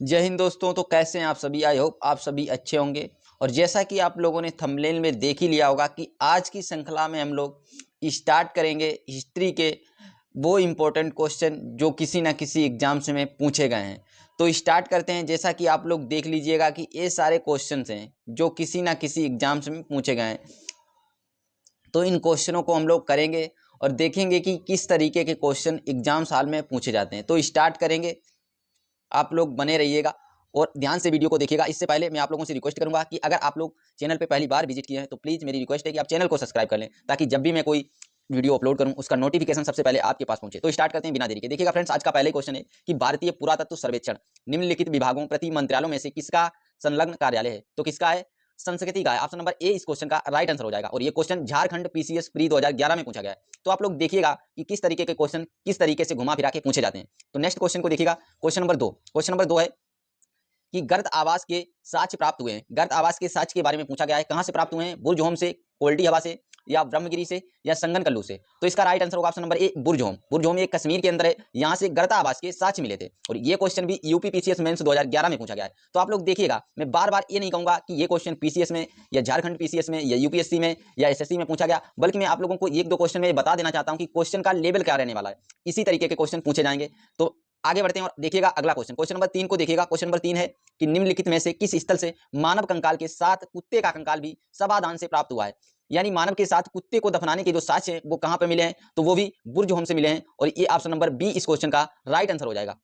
जय हिंद दोस्तों। तो कैसे हैं आप सभी? आई होप आप सभी अच्छे होंगे। और जैसा कि आप लोगों ने थंबनेल में देख ही लिया होगा कि आज की श्रृंखला में हम लोग स्टार्ट करेंगे हिस्ट्री के वो इम्पोर्टेंट क्वेश्चन जो किसी ना किसी एग्जाम से में पूछे गए हैं। तो स्टार्ट करते हैं। जैसा कि आप लोग देख लीजिएगा कि ये सारे क्वेश्चन हैं जो किसी ना किसी एग्जाम से में पूछे गए हैं। तो इन क्वेश्चनों को हम लोग करेंगे और देखेंगे कि किस तरीके के क्वेश्चन एग्जाम साल में पूछे जाते हैं। तो स्टार्ट करेंगे, आप लोग बने रहिएगा और ध्यान से वीडियो को देखिएगा। इससे पहले मैं आप लोगों से रिक्वेस्ट करूंगा कि अगर आप लोग चैनल पे पहली बार विजिट किए हैं तो प्लीज़ मेरी रिक्वेस्ट है कि आप चैनल को सब्सक्राइब कर लें, ताकि जब भी मैं कोई वीडियो अपलोड करूं उसका नोटिफिकेशन सबसे पहले आपके पास पहुंचे। तो स्टार्ट करते हैं बिना देरी के। देखिएगा फ्रेंड्स, आज का पहले क्वेश्चन है कि भारतीय पुरातत्व सर्वेक्षण निम्नलिखित विभागों प्रति मंत्रालयों में से किसका संलग्न कार्यालय है? तो किसका है? संस्कृति का है। ऑप्शन नंबर ए इस क्वेश्चन का राइट आंसर हो जाएगा। और ये क्वेश्चन झारखंड पीसीएस प्री 2011 में पूछा गया है। तो आप लोग देखिएगा कि किस तरीके के क्वेश्चन किस तरीके से घुमा फिरा के पूछे जाते हैं। तो नेक्स्ट क्वेश्चन को देखिएगा। क्वेश्चन नंबर दो है कि गर्त आवास के साक्ष्य प्राप्त हुए हैं। गर्त आवास के साक्ष्य के बारे में पूछा गया है। कहां से प्राप्त हुए हैं? बुर्ज होम से, कोल्डी हवा से, या ब्रह्मगिरी से, या संगनकल्लू से। तो इसका राइट आंसर होगा option number A Burj home. Burj home ये कश्मीर के अंदर है। यहां से गर्त आवास के साक्ष्य मिले थे। और ये क्वेश्चन भी यूपी पीसीएस मेंस 2011 में पूछा गया है। तो आप लोग देखिएगा, मैं बार बार ये नहीं कहूंगा कि ये क्वेश्चन पीसीएस में या झारखंड पीसीएस में या यूपीएससी में या एसएससी में पूछा गया, बल्कि मैं आप लोगों को एक दो क्वेश्चन में बता देना चाहता हूं कि क्वेश्चन का लेवल क्या रहने वाला है। इसी तरीके के क्वेश्चन पूछे जाएंगे। तो आगे बढ़ते हैं और देखिएगा अगला क्वेश्चन। क्वेश्चन नंबर 3 को देखिएगा। क्वेश्चन नंबर 3 है कि निम्नलिखित में से किस स्थल से मानव कंकाल के साथ कुत्ते का कंकाल भी सभादान से प्राप्त हुआ है? यानी मानव के साथ कुत्ते को दफनाने के जो साक्ष्य हैं वो कहां पे मिले हैं? तो वो भी बुर्ज होम से मिले हैं। और ये ऑप्शन नंबर बी इस क्वेश्चन का राइट आंसर हो जाएगा।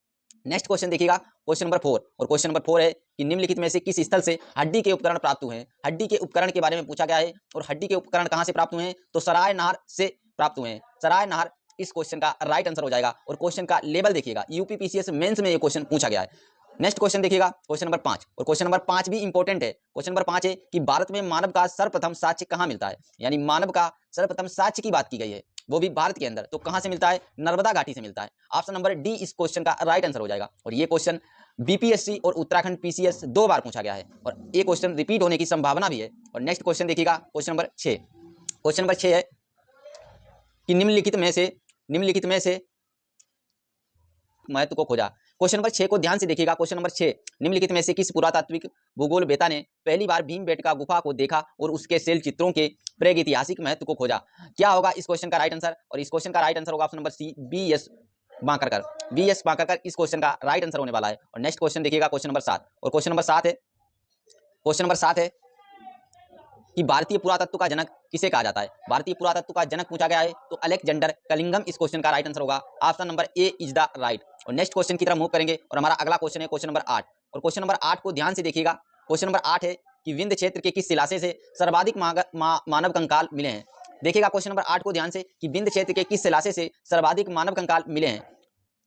नेक्स्ट क्वेश्चन देखिएगा, क्वेश्चन नंबर 4। और क्वेश्चन नंबर 4 है कि निम्नलिखित में से किस स्थल से हड्डी के उपकरण प्राप्त हुए हैं? हड्डी के उपकरण के बारे में पूछा गया है। और हड्डी के उपकरण कहां से प्राप्त हुए हैं? तो सराय नाहर से प्राप्त हुए हैं। सराय नाहर इस क्वेश्चन का राइट आंसर हो जाएगा। और क्वेश्चन का लेवल देखिएगा, यूपी पीसीएस मेंस में ये क्वेश्चन पूछा गया है। नेक्स्ट क्वेश्चन देखिएगा, क्वेश्चन नंबर 5। और क्वेश्चन नंबर 5 भी इंपॉर्टेंट है। क्वेश्चन नंबर 5 है कि भारत में मानव का सर्वप्रथम साक्ष्य कहां मिलता है? यानी मानव का सर्वप्रथम साक्ष्य की बात की गई है, वो भी भारत के अंदर। तो कहां से मिलता है? नर्मदा घाटी से मिलता है। ऑप्शन नंबर डी इस क्वेश्चन का राइट आंसर हो जाएगा। और ये क्वेश्चन बीपीएससी और उत्तराखंड पीसीएस 2 बार पूछा गया है और ये क्वेश्चन रिपीट होने की संभावना भी है। और नेक्स्ट क्वेश्चन देखिएगा, क्वेश्चन नंबर 6। क्वेश्चन नंबर 6 है कि निम्नलिखित में से महत्व को खोजा। क्वेश्चन नंबर 6 को ध्यान से देखिएगा। क्वेश्चन नंबर 6, निम्नलिखित में से किस पुरातात्विक भूगोलवेत्ता ने पहली बार भीमबेटका गुफा को देखा और उसके शैल चित्रों के प्रागैतिहासिक महत्व को खोजा? क्या होगा इस क्वेश्चन का राइट आंसर? और इस क्वेश्चन का राइट आंसर होगा option number C B S Bankarkar इस क्वेश्चन का राइट आंसर होने वाला है। और नेक्स्ट क्वेश्चन देखिएगा, क्वेश्चन नंबर 7। और क्वेश्चन नंबर 7 है कि भारतीय पुरातत्व का जनक किसे कहा जाता है? भारतीय पुरातत्व का जनक पूछा गया है। तो अलेक्जेंडर कलिंगम इस क्वेश्चन का राइट आंसर होगा। Option number A is the right. और नेक्स्ट क्वेश्चन की तरफ मूव करेंगे और हमारा अगला क्वेश्चन है क्वेश्चन नंबर 8। और क्वेश्चन नंबर 8 को ध्यान से देखिएगा। क्वेश्चन नंबर 8 है कि विंध्य क्षेत्र के किस शिलाशय से सर्वाधिक मानव कंकाल मिले हैं? देखिएगा क्वेश्चन नंबर 8 को ध्यान से कि विंध्य क्षेत्र के किस शिलाशय से सर्वाधिक मानव कंकाल मिले हैं?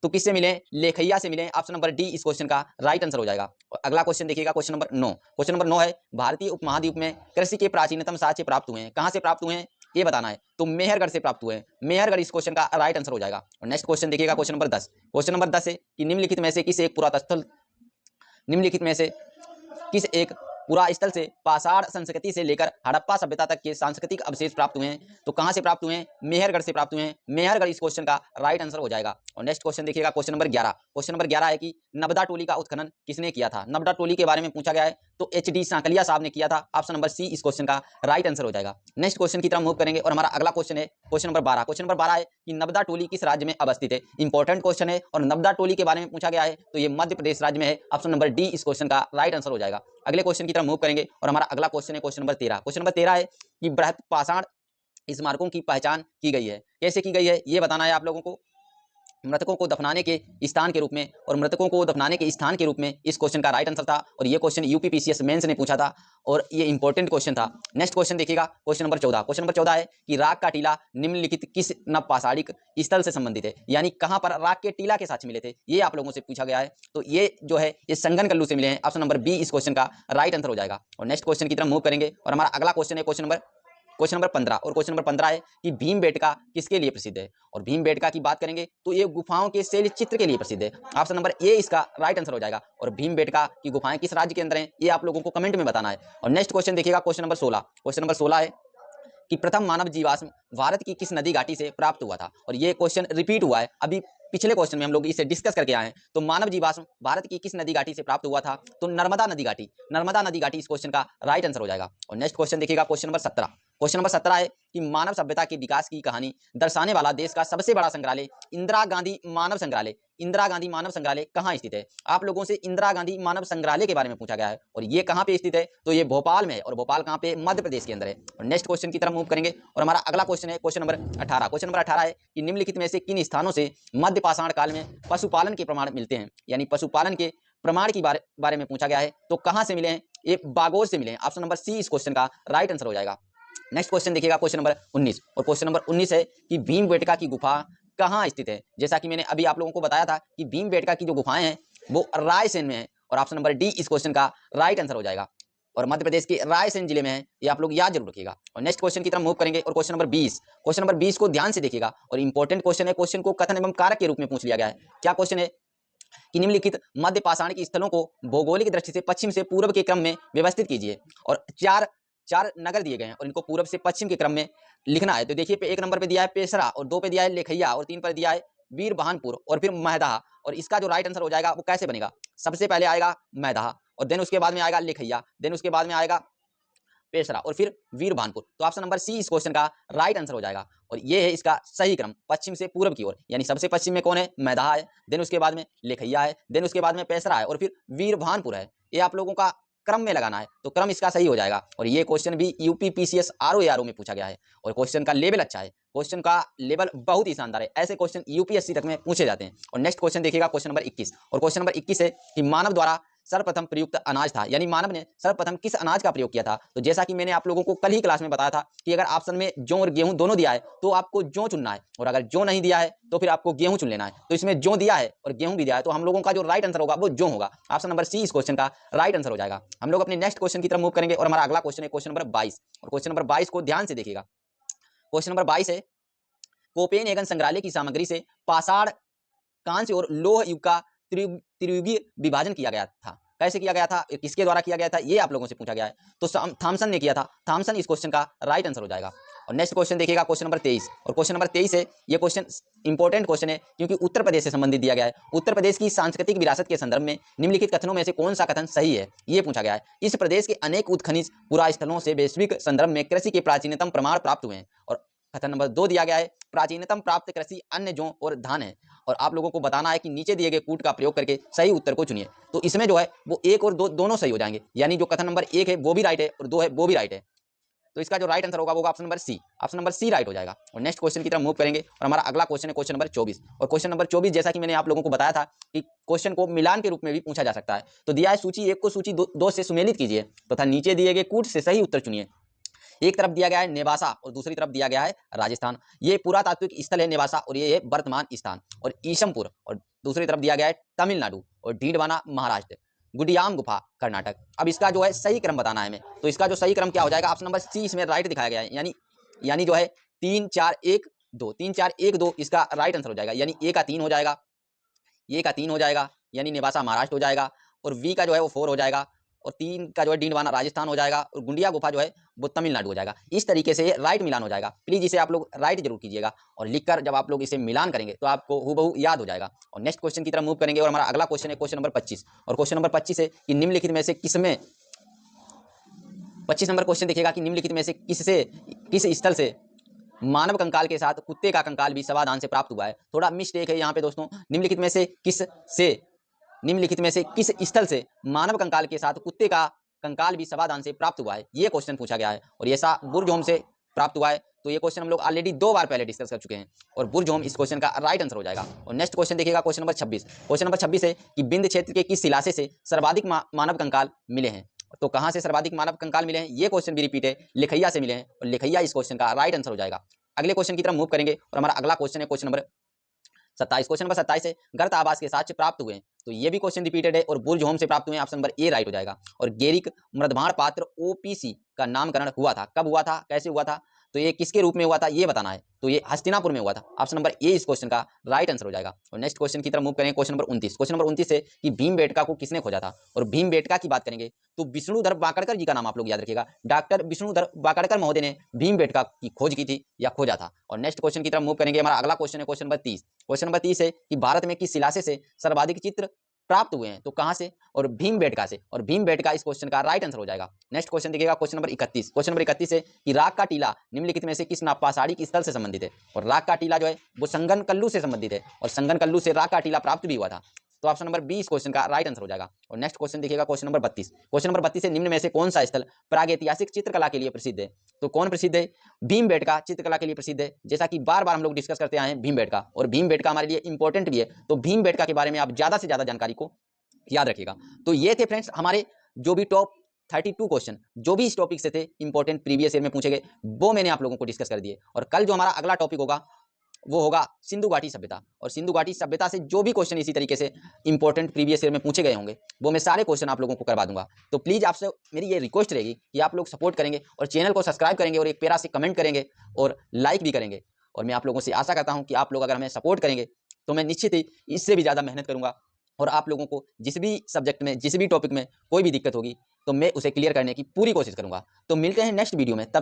तो किससे मिले? लेखैया से मिले। ऑप्शन नंबर डी इस क्वेश्चन का राइट आंसर हो जाएगा। और अगला क्वेश्चन देखिएगा, क्वेश्चन नंबर 9। क्वेश्चन नंबर 9 है भारतीय उपमहाद्वीप में कृषि के प्राचीनतम साक्ष्य प्राप्त हुए हैं। कहां से प्राप्त हुए हैं ये बताना है। तो मेहरगढ़ से प्राप्त हुए हैं। मेहरगढ़ इस क्वेश्चन का राइट आंसर हो जाएगा। और नेक्स्ट क्वेश्चन देखिएगा, क्वेश्चन नंबर 10। क्वेश्चन नंबर 10 है कि निम्नलिखित में से किस एक पुरा स्थल से पाषाण संस्कृति से लेकर हड़प्पा सभ्यता तक के सांस्कृतिक अवशेष प्राप्त हुए हैं? तो कहां से प्राप्त हुए हैं? मेहरगढ़ से प्राप्त हुए हैं। मेहरगढ़ इस क्वेश्चन का राइट आंसर हो जाएगा। और नेक्स्ट क्वेश्चन देखिएगा, क्वेश्चन नंबर 11। क्वेश्चन नंबर 11 है कि नबदा टोली का उत्खनन किसने किया था? नबदा टोली के बारे में पूछा गया है। तो एचडी सांकलिया साहब ने किया था। ऑप्शन नंबर सी इस क्वेश्चन का राइट आंसर हो जाएगा। नेक्स्ट क्वेश्चन की तरफ मूव करेंगे और हमारा अगला क्वेश्चन है क्वेश्चन नंबर 12। क्वेश्चन नंबर 12 है कि नबदा टोली किस राज्य में अवस्थित है? इंपॉर्टेंट क्वेश्चन है और नबदा टोली के बारे में पूछा गया है। तो ये मध्य प्रदेश राज्य में है। ऑप्शन नंबर डी इस क्वेश्चन का राइट आंसर हो जाएगा। अगले क्वेश्चन की तरफ मूव करेंगे और हमारा अगला क्वेश्चन है क्वेश्चन नंबर 13। क्वेश्चन नंबर 13 है कि बृहत पाषाण स्मारकों की पहचान की गई है। कैसे की गई है ये बताना है आप लोगों को। मृतकों को दफनाने के स्थान के रूप में, और मृतकों को दफनाने के स्थान के रूप में इस क्वेश्चन का राइट आंसर था। और ये क्वेश्चन यूपी पीसीएस मेंस ने पूछा था और ये इंपॉर्टेंट क्वेश्चन था। नेक्स्ट क्वेश्चन देखिएगा, क्वेश्चन नंबर 14। क्वेश्चन नंबर 14 है कि राग का टीला निम्नलिखित किस नवपाषाणिक स्थल से संबंधित है? यानी कहां पर राग के टीला के साथ मिले थे, ये आप लोगों से पूछा गया है। तो ये जो है ये संगनकल्लू से मिले हैं। ऑप्शन नंबर बी इस क्वेश्चन का राइट आंसर हो जाएगा। और नेक्स्ट क्वेश्चन की तरफ मूव करेंगे और हमारा अगला क्वेश्चन है क्वेश्चन नंबर 15। और क्वेश्चन नंबर 15 है कि भीमबेटका किसके लिए प्रसिद्ध है? और भीमबेटका की बात करेंगे तो ये गुफाओं के शैल चित्र के लिए प्रसिद्ध है। ऑप्शन नंबर ए इसका राइट आंसर हो जाएगा। और भीमबेटका की गुफाएं किस राज्य के अंदर हैं ये आप लोगों को कमेंट में बताना है। और नेक्स्ट क्वेश्चन देखिएगा, क्वेश्चन नंबर 16। क्वेश्चन नंबर 16 है कि प्रथम मानव जीवाश्म भारत की किस नदी घाटी से प्राप्त हुआ था? और ये क्वेश्चन रिपीट हुआ है, अभी पिछले क्वेश्चन में हम लोग इसे डिस्कस करके आए हैं। तो मानव जीवाश्म भारत की किस नदी घाटी से प्राप्त हुआ था? तो नर्मदा नदी घाटी। नर्मदा नदी घाटी इस क्वेश्चन का राइट आंसर हो जाएगा। और नेक्स्ट क्वेश्चन देखिएगा, क्वेश्चन नंबर 17। क्वेश्चन नंबर 17 है कि मानव सभ्यता के विकास की कहानी दर्शाने वाला देश का सबसे बड़ा संग्रहालय इंदिरा गांधी मानव संग्रहालय, इंदिरा गांधी मानव संग्रहालय कहाँ स्थित है? आप लोगों से इंदिरा गांधी मानव संग्रहालय के बारे में पूछा गया है और ये कहाँ पे स्थित है? तो ये भोपाल में है। और भोपाल कहाँ पे? मध्य प्रदेश के अंदर है। और नेक्स्ट क्वेश्चन की तरफ मूव करेंगे और हमारा अगला क्वेश्चन है क्वेश्चन नंबर 18। क्वेश्चन नंबर 18 है कि निम्नलिखित में से किन स्थानों से मध्य पाषाण काल में पशुपालन के प्रमाण मिलते हैं? यानी पशुपालन के प्रमाण के बारे में पूछा गया है। तो कहां से मिले हैं? ये बागोर से मिले हैं। ऑप्शन नंबर सी इस क्वेश्चन का राइट आंसर हो जाएगा। नेक्स्ट क्वेश्चन देखिएगा, क्वेश्चन नंबर 19। और क्वेश्चन नंबर 19 है कि भीमबेटका की गुफा कहाँ स्थित है? जैसा कि मैंने अभी आप लोगों को बताया था कि भीमबेटका की जो गुफाएं हैं वो रायसेन में है। और ऑप्शन नंबर डी इस क्वेश्चन का राइट आंसर हो जाएगा। और मध्य प्रदेश के रायसेन जिले में है, ये आप लोग याद जरूर रखिएगा। और नेक्स्ट क्वेश्चन की तरफ मूव करेंगे और क्वेश्चन नंबर 20। क्वेश्चन नंबर 20 को ध्यान से देखिएगा और इंपॉर्टेंट क्वेश्चन है। क्वेश्चन को कथन एवं कारक के रूप में पूछ लिया गया है। क्या क्वेश्चन है कि निम्नलिखित मध्य पाषाण के स्थलों को भौगोलिक दृष्टि से पश्चिम से पूर्व के क्रम में व्यवस्थित कीजिए। और चार नगर दिए गए हैं और इनको पूर्व से पश्चिम के क्रम में लिखना है। तो देखिए, एक नंबर पे दिया है पेशरा, और 2 पे दिया है लेखैया, और 3 पर दिया है वीरभानपुर, और फिर महदहा। और इसका जो राइट आंसर हो जाएगा वो कैसे बनेगा? सबसे पहले आएगा महदहा, और देन उसके बाद में आएगा लेखैया, देन उसके बाद में आएगा पेशरा, और फिर वीरभानपुर। तो ऑप्शन नंबर सी इस क्वेश्चन का राइट आंसर हो जाएगा। और ये है इसका सही क्रम, पश्चिम से पूर्व की ओर। यानी सबसे पश्चिम में कौन है? मैदाहा है, देन उसके बाद में लेखैया है, देन उसके बाद में पेशरा है, और फिर वीरभानपुर है। ये आप लोगों का क्रम में लगाना है, तो क्रम इसका सही हो जाएगा। और ये क्वेश्चन भी यूपी पीसीएस आरओ में पूछा गया है और क्वेश्चन का लेवल अच्छा है, क्वेश्चन का लेवल बहुत ही शानदार है। ऐसे क्वेश्चन यूपीएससी तक में पूछे जाते हैं। और नेक्स्ट क्वेश्चन देखिएगा, क्वेश्चन नंबर 21। और क्वेश्चन नंबर 21 है कि मानव द्वारा सर्वप्रथम प्रयुक्त अनाज था, यानी मानव ने सर्वप्रथम किस अनाज का प्रयोग किया था? तो जैसा कि मैंने आप लोगों को कल ही क्लास में बताया था कि अगर ऑप्शन में जौ और गेहूं दोनों दिया है तो आपको जौ चुनना है, और अगर जौ नहीं दिया है तो फिर आपको गेहूं चुन लेना है। तो इसमें जौ दिया है और गेहूं भी दिया है, तो हम लोगों का जो राइट आंसर होगा वो जौ होगा। ऑप्शन नंबर सी इस क्वेश्चन का राइट आंसर हो जाएगा। हम लोग अपने नेक्स्ट क्वेश्चन की तरफ मूव करेंगे और हमारा अगला क्वेश्चन है क्वेश्चन नंबर 22। और क्वेश्चन नंबर 22 को ध्यान से देखिएगा। क्वेश्चन नंबर 22 है कोपेनहेगन संग्रहालय की सामग्री से पाषाण, कांस्य और लोह युग का त्रियुगीय विभाजन किया गया था। कैसे किया गया था, किसके द्वारा किया गया था, ये आप लोगों से पूछा गया है। तो थॉमसन ने किया था। थॉमसन इस क्वेश्चन का राइट आंसर हो जाएगा। और नेक्स्ट क्वेश्चन देखिएगा, क्वेश्चन नंबर 23। और क्वेश्चन नंबर 23 है, ये क्वेश्चन इंपॉर्टेंट क्वेश्चन है क्योंकि उत्तर प्रदेश से संबंधित दिया गया है। उत्तर प्रदेश की सांस्कृतिक विरासत के संदर्भ में निम्नलिखित कथनों में से कौन सा कथन सही है, ये पूछा गया है। इस प्रदेश के अनेक उत्खनिज पुरा स्थलों से वैश्विक संदर्भ में कृषि के प्राचीनतम प्रमाण प्राप्त हुए हैं। और कथन नंबर 2 दिया गया है प्राचीनतम प्राप्त कृषि अन्न, जौ और धान है। और आप लोगों को बताना है कि नीचे दिए गए कूट का प्रयोग करके सही उत्तर को चुनिए। तो इसमें जो है वो 1 और 2 दोनों सही हो जाएंगे, यानी जो कथन नंबर 1 है वो भी राइट है और 2 है वो भी राइट है। तो इसका जो राइट आंसर होगा वो option number C, option number C right हो जाएगा। और नेक्स्ट क्वेश्चन की तरफ मूव करेंगे और हमारा अगला क्वेश्चन है क्वेश्चन नंबर 24। और क्वेश्चन नंबर 24 जैसा कि मैंने आप लोगों को बताया था कि क्वेश्चन को मिलान के रूप में भी पूछा जा सकता है। तो दिया है सूची 1 को सूची 2 से सुमेलित कीजिए तथा नीचे दिए गए कूट से सही उत्तर चुनिए। एक तरफ दिया गया है नेवासा और दूसरी तरफ दिया गया है राजस्थान। ये पुरातात्विक स्थल है नेवासा और ये है वर्तमान स्थान। और ईशमपुर और दूसरी तरफ दिया गया है तमिलनाडु, और डीडवाना महाराष्ट्र, गुडियाम गुफा कर्नाटक। अब इसका जो है सही क्रम बताना है हमें। तो इसका जो सही क्रम क्या हो जाएगा, ऑप्शन नंबर सी इसमें राइट दिखाया गया है, यानी जो है 3 4 1 2, 3 4 1 2 इसका राइट आंसर हो जाएगा। यानी ए का 3 हो जाएगा, ए का 3 हो जाएगा, यानी नेवासा महाराष्ट्र हो जाएगा, और वी का जो है वो 4 हो जाएगा, और 3 का जो है डीडवाना राजस्थान हो जाएगा, और गुंडिया गुफा जो है वो तमिलनाडु हो जाएगा। इस तरीके से राइट मिलान हो जाएगा। प्लीज इसे आप लोग राइट जरूर कीजिएगा और लिखकर जब आप लोग इसे मिलान करेंगे तो आपको हूबहू याद हो जाएगा। और नेक्स्ट क्वेश्चन की तरफ मूव करेंगे और हमारा अगला क्वेश्चन है क्वेश्चन नंबर 25। और क्वेश्चन नंबर 25 है कि निम्नलिखित में से किसमें, 25 नंबर क्वेश्चन देखिएगा कि निम्नलिखित में से किस स्थल से मानव कंकाल के साथ कुत्ते का कंकाल भी समाधान से प्राप्त हुआ है। थोड़ा मिस्टेक है यहाँ पे दोस्तों, निम्नलिखित में से किस स्थल से मानव कंकाल के साथ कुत्ते का कंकाल भी समाधान से प्राप्त हुआ है, ये क्वेश्चन पूछा गया है। और ये बुर्ज होम से प्राप्त हुआ है। तो ये क्वेश्चन हम लोग ऑलरेडी 2 बार पहले डिस्कस कर चुके हैं और बुर्ज होम इस क्वेश्चन का राइट आंसर हो जाएगा। और नेक्स्ट क्वेश्चन देखिएगा क्वेश्चन नंबर 26। क्वेश्चन नंबर 26 है कि बिंद क्षेत्र के किस शिलाशय से सर्वाधिक मानव कंकाल मिले हैं। तो कहां से सर्वाधिक मानव कंकाल मिले हैं, ये क्वेश्चन भी रिपीट है, लिखैया से मिले हैं, और लिखैया इस क्वेश्चन का राइट आंसर हो जाएगा। अगले क्वेश्चन की तरफ मूव करेंगे और हमारा अगला क्वेश्चन है क्वेश्चन नंबर 27। क्वेश्चन नंबर 27 है गर्त आवास के साक्ष्य प्राप्त हुए हैं। तो ये भी क्वेश्चन रिपीटेड है और बुर्ज होम से प्राप्त हुए हैं, ऑप्शन नंबर ए राइट हो जाएगा। और गेरिक मृदभाण पात्र ओपीसी का नामकरण हुआ था, कब हुआ था, कैसे हुआ था, तो ये किसके रूप में हुआ था ये बताना है। तो ये हस्तिनापुर में हुआ था। ऑप्शन नंबर ए इस क्वेश्चन का राइट आंसर हो जाएगा। और नेक्स्ट क्वेश्चन की तरफ मूव करेंगे, क्वेश्चन नंबर 29। क्वेश्चन नंबर 29 है कि भीमबेटका को किसने खोजा था। और भीमबेटका की बात करेंगे तो विष्णुधर वाकड़कर जी का नाम आप लोग याद रखिएगा। डॉक्टर विष्णुधर वाकड़कर महोदय ने भीमबेटका की खोज की थी या खोजा था। और नेक्स्ट क्वेश्चन की तरफ मूव करेंगे। हमारा अगला क्वेश्चन है क्वेश्चन नंबर 30। क्वेश्चन नंबर 30 है कि भारत में किस शिला से सर्वाधिक चित्र प्राप्त हुए हैं। तो कहां से, और भीमबेटका से। और भीमबेटका इस क्वेश्चन का राइट आंसर हो जाएगा। नेक्स्ट क्वेश्चन देखिएगा क्वेश्चन नंबर 31। क्वेश्चन नंबर 31 है कि राग का टीला निम्नलिखित में से किस नौपाषाणिक स्थल से संबंधित है। और राग का टीला जो है वो संगनकल्लू से संबंधित है। और संगनकल्लू से राग का टीला प्राप्त भी हुआ था। तो ऑप्शन नंबर 20 क्वेश्चन का राइट आंसर हो जाएगा। और नेक्स्ट क्वेश्चन देखिएगा क्वेश्चन नंबर 32। क्वेश्चन नंबर 32 से निम्न में से कौन सा स्थल प्रागैतिहासिक चित्रकला के लिए प्रसिद्ध है। तो कौन प्रसिद्ध है, भीमबेटका चित्रकला के लिए प्रसिद्ध है। जैसा कि बार बार हम लोग डिस्कस करते आए हैं भीमबेटका, और भीमबेटका हमारे लिए इंपॉर्टेंट भी है। तो भीमबेटका के बारे में आप ज्यादा से ज्यादा जानकारी को याद रखिएगा। तो ये थे फ्रेंड्स हमारे जो भी टॉप 32 क्वेश्चन जो भी इस टॉपिक से थे इंपॉर्टेंट प्रीवियस ईयर में पूछे गए, वो मैंने आप लोगों को डिस्कस कर दिए। और कल जो हमारा अगला टॉपिक होगा वो होगा सिंधु घाटी सभ्यता। और सिंधु घाटी सभ्यता से जो भी क्वेश्चन इसी तरीके से इंपॉर्टेंट प्रीवियस ईयर में पूछे गए होंगे वो मैं सारे क्वेश्चन आप लोगों को करवा दूंगा। तो प्लीज आपसे मेरी ये रिक्वेस्ट रहेगी कि आप लोग सपोर्ट करेंगे और चैनल को सब्सक्राइब करेंगे और एक प्यारा से कमेंट करेंगे और लाइक भी करेंगे। और मैं आप लोगों से आशा करता हूं कि आप लोग अगर हमें सपोर्ट करेंगे तो मैं निश्चित ही इससे भी ज़्यादा मेहनत करूंगा और आप लोगों को जिस भी सब्जेक्ट में जिस भी टॉपिक में कोई भी दिक्कत होगी तो मैं उसे क्लियर करने की पूरी कोशिश करूंगा। तो मिलते हैं नेक्स्ट वीडियो में, तब